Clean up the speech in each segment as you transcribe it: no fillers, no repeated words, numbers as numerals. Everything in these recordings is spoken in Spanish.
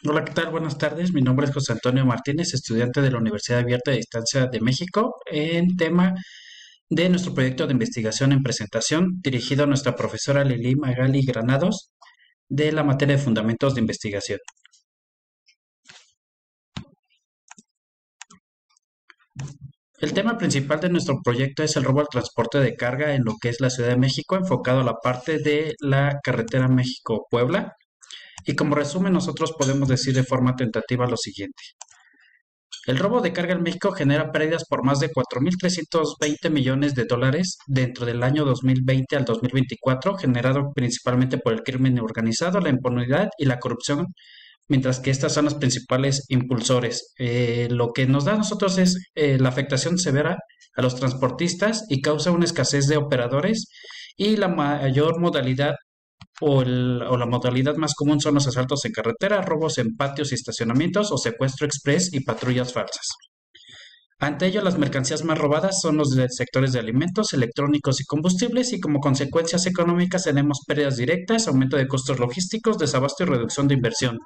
Hola, ¿qué tal? Buenas tardes. Mi nombre es José Antonio Martínez, estudiante de la Universidad Abierta de Distancia de México, en tema de nuestro proyecto de investigación en presentación, dirigido a nuestra profesora Lili Magali Granados, de la materia de Fundamentos de Investigación. El tema principal de nuestro proyecto es el robo al transporte de carga en lo que es la Ciudad de México, enfocado a la parte de la carretera México-Puebla. Y como resumen, nosotros podemos decir de forma tentativa lo siguiente. El robo de carga en México genera pérdidas por más de 4.320 millones de dólares dentro del año 2020 al 2024, generado principalmente por el crimen organizado, la impunidad y la corrupción, mientras que estas son los principales impulsores. Lo que nos da a nosotros es la afectación severa a los transportistas y causa una escasez de operadores y la mayor modalidad o la modalidad más común son los asaltos en carretera, robos en patios y estacionamientos o secuestro express y patrullas falsas. Ante ello, las mercancías más robadas son los de sectores de alimentos, electrónicos y combustibles y como consecuencias económicas tenemos pérdidas directas, aumento de costos logísticos, desabasto y reducción de inversión.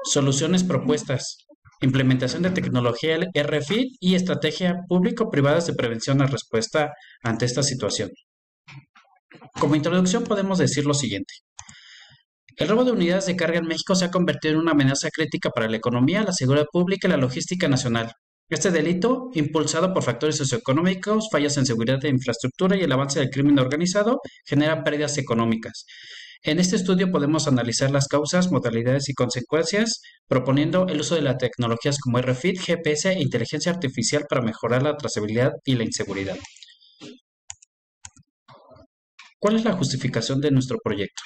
Soluciones propuestas. Implementación de tecnología RFID y estrategia público-privadas de prevención a respuesta ante esta situación. Como introducción podemos decir lo siguiente. El robo de unidades de carga en México se ha convertido en una amenaza crítica para la economía, la seguridad pública y la logística nacional. Este delito, impulsado por factores socioeconómicos, fallas en seguridad de infraestructura y el avance del crimen organizado, genera pérdidas económicas. En este estudio podemos analizar las causas, modalidades y consecuencias, proponiendo el uso de las tecnologías como RFID, GPS e inteligencia artificial para mejorar la trazabilidad y la inseguridad. ¿Cuál es la justificación de nuestro proyecto?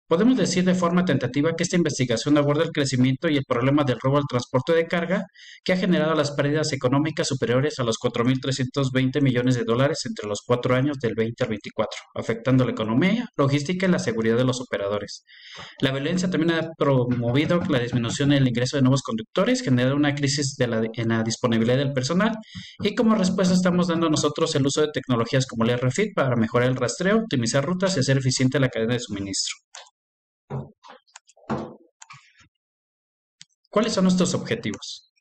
Podemos decir de forma tentativa que esta investigación aborda el crecimiento y el problema del robo al transporte de carga, que ha generado las pérdidas económicas superiores a los 4.320 millones de dólares entre los 4 años del 20 al 24, afectando la economía, logística y la seguridad de los operadores. La violencia también ha promovido la disminución en el ingreso de nuevos conductores, generando una crisis en la disponibilidad del personal y como respuesta estamos dando nosotros el uso de tecnologías como el RFID para mejorar el rastreo, optimizar rutas y hacer eficiente la cadena de suministro. ¿Cuáles son nuestros objetivos?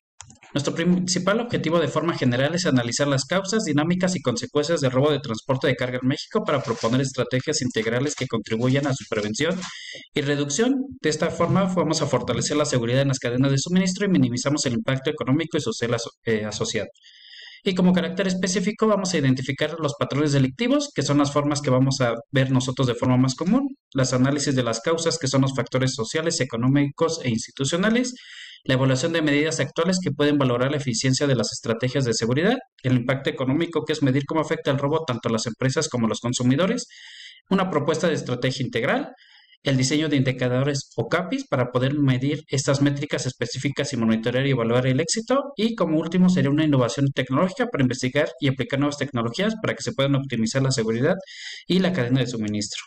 Nuestro principal objetivo de forma general es analizar las causas, dinámicas y consecuencias del robo de transporte de carga en México para proponer estrategias integrales que contribuyan a su prevención y reducción. De esta forma vamos a fortalecer la seguridad en las cadenas de suministro y minimizamos el impacto económico y social asociado. Y como carácter específico vamos a identificar los patrones delictivos, que son las formas que vamos a ver nosotros de forma más común, las análisis de las causas, que son los factores sociales, económicos e institucionales, la evaluación de medidas actuales que pueden valorar la eficiencia de las estrategias de seguridad, el impacto económico, que es medir cómo afecta el robo tanto a las empresas como a los consumidores, una propuesta de estrategia integral, el diseño de indicadores o CAPIs para poder medir estas métricas específicas y monitorear y evaluar el éxito. Y como último sería una innovación tecnológica para investigar y aplicar nuevas tecnologías para que se puedan optimizar la seguridad y la cadena de suministro.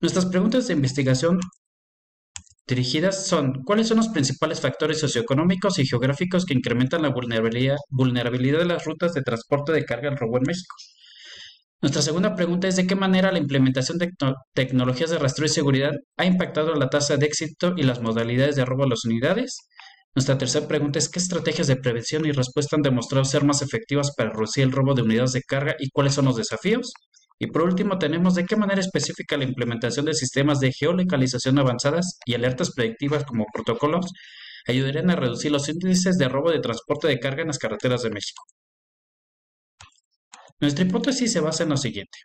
Nuestras preguntas de investigación dirigidas son: ¿cuáles son los principales factores socioeconómicos y geográficos que incrementan la vulnerabilidad de las rutas de transporte de carga al robo en México? Nuestra segunda pregunta es: ¿de qué manera la implementación de tecnologías de rastreo y seguridad ha impactado la tasa de éxito y las modalidades de robo a las unidades? Nuestra tercera pregunta es: ¿qué estrategias de prevención y respuesta han demostrado ser más efectivas para reducir el robo de unidades de carga y cuáles son los desafíos? Y por último tenemos: ¿de qué manera específica la implementación de sistemas de geolocalización avanzadas y alertas predictivas como protocolos ayudarían a reducir los índices de robo de transporte de carga en las carreteras de México? Nuestra hipótesis se basa en lo siguiente.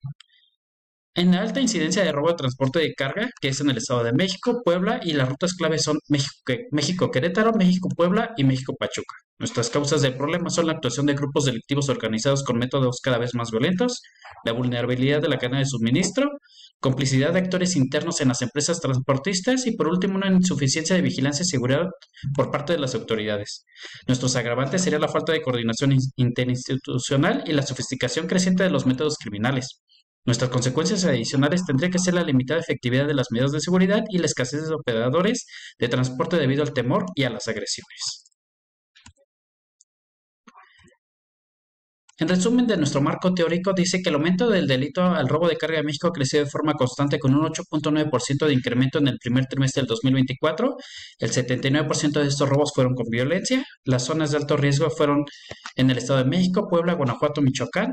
En la alta incidencia de robo de transporte de carga, que es en el Estado de México, Puebla, y las rutas claves son México-Querétaro, México-Puebla y México-Pachuca. Nuestras causas del problema son la actuación de grupos delictivos organizados con métodos cada vez más violentos, la vulnerabilidad de la cadena de suministro, complicidad de actores internos en las empresas transportistas y por último una insuficiencia de vigilancia y seguridad por parte de las autoridades. Nuestros agravantes serían la falta de coordinación interinstitucional y la sofisticación creciente de los métodos criminales. Nuestras consecuencias adicionales tendría que ser la limitada efectividad de las medidas de seguridad y la escasez de operadores de transporte debido al temor y a las agresiones. En resumen de nuestro marco teórico, dice que el aumento del delito al robo de carga de México ha crecido de forma constante con un 8.9% de incremento en el primer trimestre del 2024. El 79% de estos robos fueron con violencia. Las zonas de alto riesgo fueron en el Estado de México, Puebla, Guanajuato, Michoacán.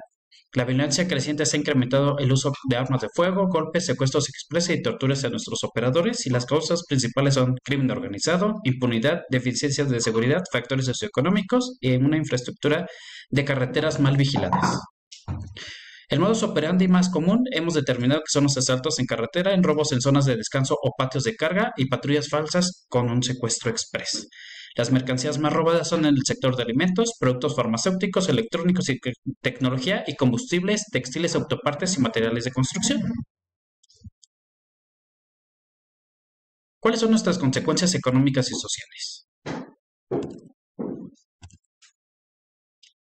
La violencia creciente se ha incrementado el uso de armas de fuego, golpes, secuestros express y torturas a nuestros operadores, y las causas principales son crimen organizado, impunidad, deficiencias de seguridad, factores socioeconómicos y una infraestructura de carreteras mal vigiladas. El modus operandi más común hemos determinado que son los asaltos en carretera, en robos en zonas de descanso o patios de carga y patrullas falsas con un secuestro express. Las mercancías más robadas son en el sector de alimentos, productos farmacéuticos, electrónicos y tecnología y combustibles, textiles, autopartes y materiales de construcción. ¿Cuáles son nuestras consecuencias económicas y sociales?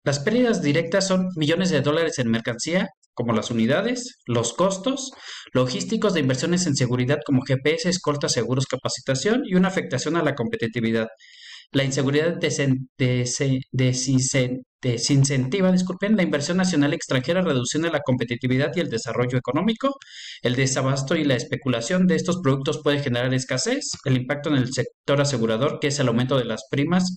Las pérdidas directas son millones de dólares en mercancía, como las unidades, los costos logísticos de inversiones en seguridad como GPS, escoltas, seguros, capacitación y una afectación a la competitividad. La inseguridad desincentiva, la inversión nacional y extranjera, reduciendo la competitividad y el desarrollo económico. El desabasto y la especulación de estos productos puede generar escasez, el impacto en el sector asegurador, que es el aumento de las primas,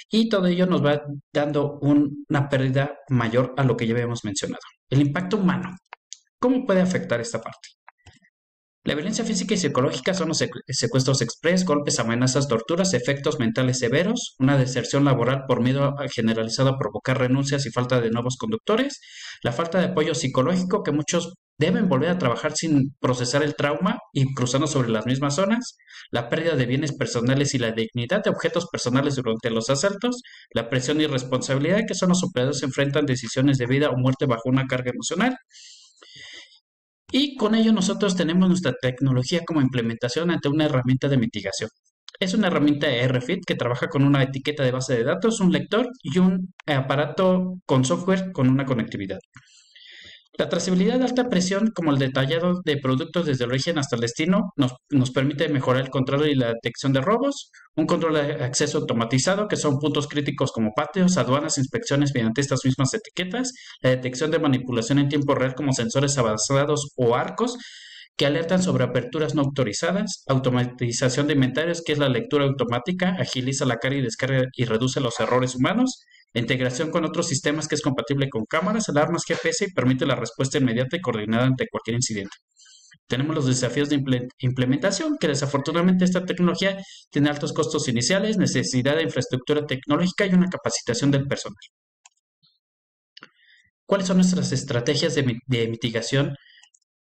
y todo ello nos va dando una pérdida mayor a lo que ya habíamos mencionado. El impacto humano. ¿Cómo puede afectar esta parte? La violencia física y psicológica son los secuestros express, golpes, amenazas, torturas, efectos mentales severos, una deserción laboral por miedo generalizado a provocar renuncias y falta de nuevos conductores, la falta de apoyo psicológico, que muchos deben volver a trabajar sin procesar el trauma y cruzando sobre las mismas zonas, la pérdida de bienes personales y la dignidad de objetos personales durante los asaltos, la presión y responsabilidad, que son los operadores que enfrentan decisiones de vida o muerte bajo una carga emocional. Y con ello nosotros tenemos nuestra tecnología como implementación ante una herramienta de mitigación. Es una herramienta de RFID que trabaja con una etiqueta de base de datos, un lector y un aparato con software con una conectividad. La trazabilidad de alta presión, como el detallado de productos desde el origen hasta el destino, nos permite mejorar el control y la detección de robos, un control de acceso automatizado, que son puntos críticos como patios, aduanas, inspecciones mediante estas mismas etiquetas, la detección de manipulación en tiempo real como sensores avanzados o arcos, que alertan sobre aperturas no autorizadas, automatización de inventarios, que es la lectura automática, agiliza la carga y descarga y reduce los errores humanos, la integración con otros sistemas, que es compatible con cámaras, alarmas, GPS y permite la respuesta inmediata y coordinada ante cualquier incidente. Tenemos los desafíos de implementación, que desafortunadamente esta tecnología tiene altos costos iniciales, necesidad de infraestructura tecnológica y una capacitación del personal. ¿Cuáles son nuestras estrategias de mitigación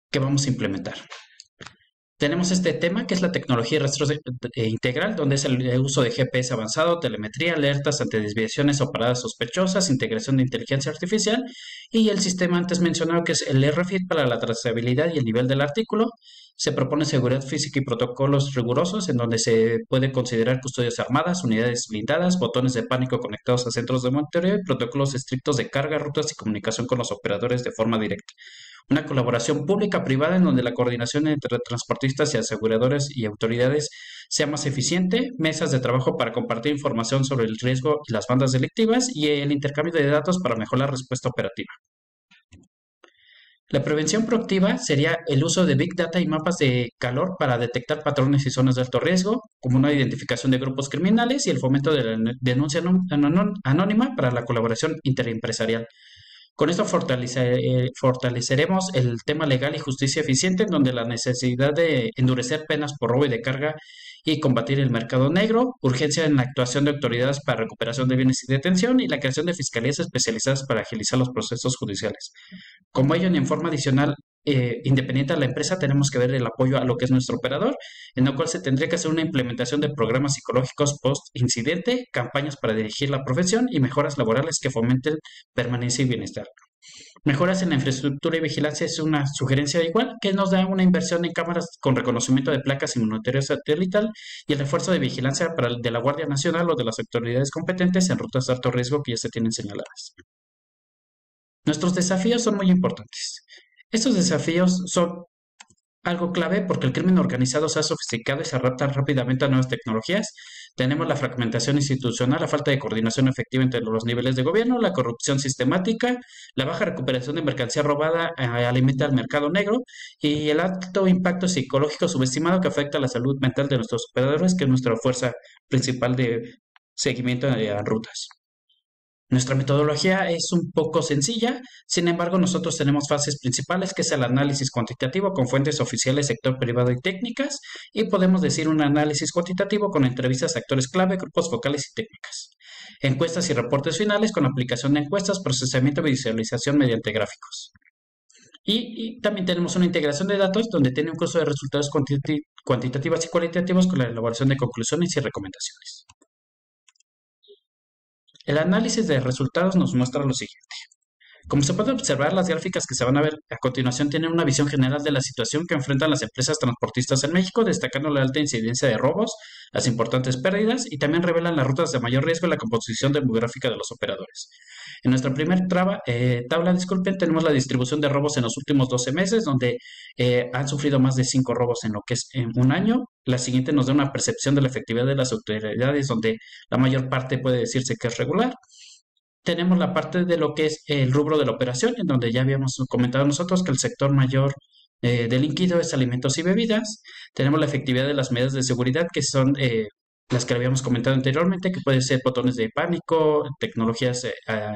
que vamos a implementar? Tenemos este tema, que es la tecnología de rastro integral, donde es el uso de GPS avanzado, telemetría, alertas ante desviaciones o paradas sospechosas, integración de inteligencia artificial, y el sistema antes mencionado, que es el RFID para la trazabilidad y el nivel del artículo. Se propone seguridad física y protocolos rigurosos, en donde se puede considerar custodias armadas, unidades blindadas, botones de pánico conectados a centros de monitoreo y protocolos estrictos de carga, rutas y comunicación con los operadores de forma directa. Una colaboración pública-privada en donde la coordinación entre transportistas y aseguradores y autoridades sea más eficiente, mesas de trabajo para compartir información sobre el riesgo y las bandas delictivas y el intercambio de datos para mejorar la respuesta operativa. La prevención proactiva sería el uso de Big Data y mapas de calor para detectar patrones y zonas de alto riesgo, como una identificación de grupos criminales y el fomento de la denuncia anónima para la colaboración interempresarial. Con esto fortaleceremos el tema legal y justicia eficiente, en donde la necesidad de endurecer penas por robo y de carga y combatir el mercado negro, urgencia en la actuación de autoridades para recuperación de bienes y detención y la creación de fiscalías especializadas para agilizar los procesos judiciales. Como ello, en forma adicional, independiente a la empresa, tenemos que ver el apoyo a lo que es nuestro operador, en lo cual se tendría que hacer una implementación de programas psicológicos post-incidente, campañas para dirigir la profesión y mejoras laborales que fomenten permanencia y bienestar. Mejoras en la infraestructura y vigilancia es una sugerencia igual, que nos da una inversión en cámaras con reconocimiento de placas y monitoreo satelital y el refuerzo de vigilancia de la Guardia Nacional o de las autoridades competentes en rutas de alto riesgo que ya se tienen señaladas. Nuestros desafíos son muy importantes. Estos desafíos son algo clave porque el crimen organizado se ha sofisticado y se adapta rápidamente a nuevas tecnologías. Tenemos la fragmentación institucional, la falta de coordinación efectiva entre los niveles de gobierno, la corrupción sistemática, la baja recuperación de mercancía robada alimenta al mercado negro y el alto impacto psicológico subestimado que afecta a la salud mental de nuestros operadores, que es nuestra fuerza principal de seguimiento de rutas. Nuestra metodología es un poco sencilla, sin embargo nosotros tenemos fases principales que es el análisis cuantitativo con fuentes oficiales, sector privado y técnicas, y podemos decir un análisis cuantitativo con entrevistas a actores clave, grupos focales y técnicas. Encuestas y reportes finales con aplicación de encuestas, procesamiento y visualización mediante gráficos. Y también tenemos una integración de datos donde tiene un curso de resultados cuantitativos y cualitativos con la elaboración de conclusiones y recomendaciones. El análisis de resultados nos muestra lo siguiente. Como se puede observar, las gráficas que se van a ver a continuación tienen una visión general de la situación que enfrentan las empresas transportistas en México, destacando la alta incidencia de robos, las importantes pérdidas y también revelan las rutas de mayor riesgo y la composición demográfica de los operadores. En nuestra primera tabla, tenemos la distribución de robos en los últimos 12 meses, donde han sufrido más de 5 robos en lo que es un año. La siguiente nos da una percepción de la efectividad de las autoridades, donde la mayor parte puede decirse que es regular. Tenemos la parte de lo que es el rubro de la operación, en donde ya habíamos comentado nosotros que el sector mayor delinquido es alimentos y bebidas. Tenemos la efectividad de las medidas de seguridad, que son las que habíamos comentado anteriormente, que pueden ser botones de pánico, tecnologías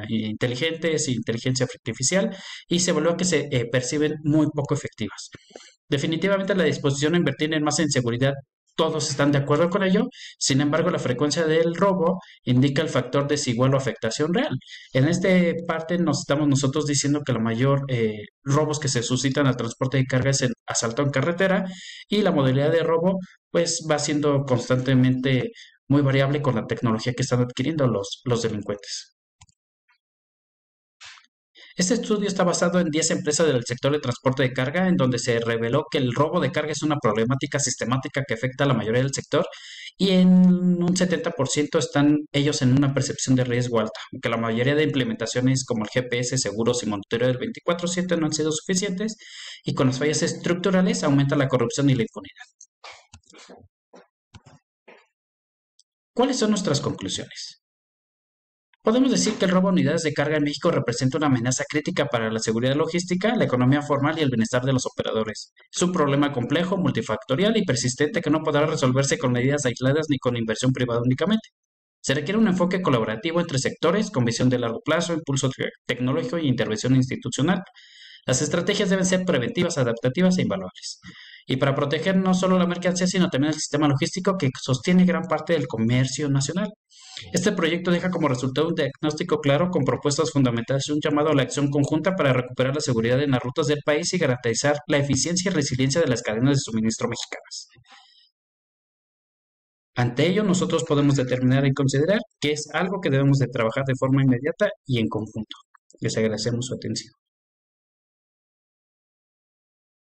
inteligentes, inteligencia artificial, y se evalúa que se perciben muy poco efectivas. Definitivamente la disposición a invertir más en seguridad, todos están de acuerdo con ello. Sin embargo, la frecuencia del robo indica el factor desigual o afectación real. En esta parte nos estamos nosotros diciendo que la mayor robos que se suscitan al transporte de carga es el asalto en carretera, y la modalidad de robo pues va siendo constantemente muy variable con la tecnología que están adquiriendo los delincuentes. Este estudio está basado en 10 empresas del sector de transporte de carga, en donde se reveló que el robo de carga es una problemática sistemática que afecta a la mayoría del sector, y en un 70% están ellos en una percepción de riesgo alta, aunque la mayoría de implementaciones como el GPS, seguros y monitoreo del 24/7 no han sido suficientes, y con las fallas estructurales aumenta la corrupción y la impunidad. ¿Cuáles son nuestras conclusiones? Podemos decir que el robo de unidades de carga en México representa una amenaza crítica para la seguridad logística, la economía formal y el bienestar de los operadores. Es un problema complejo, multifactorial y persistente que no podrá resolverse con medidas aisladas ni con inversión privada únicamente. Se requiere un enfoque colaborativo entre sectores con visión de largo plazo, impulso tecnológico y intervención institucional. Las estrategias deben ser preventivas, adaptativas e invaluables. Y para proteger no solo la mercancía, sino también el sistema logístico que sostiene gran parte del comercio nacional. Este proyecto deja como resultado un diagnóstico claro con propuestas fundamentales y un llamado a la acción conjunta para recuperar la seguridad en las rutas del país y garantizar la eficiencia y resiliencia de las cadenas de suministro mexicanas. Ante ello, nosotros podemos determinar y considerar que es algo que debemos de trabajar de forma inmediata y en conjunto. Les agradecemos su atención.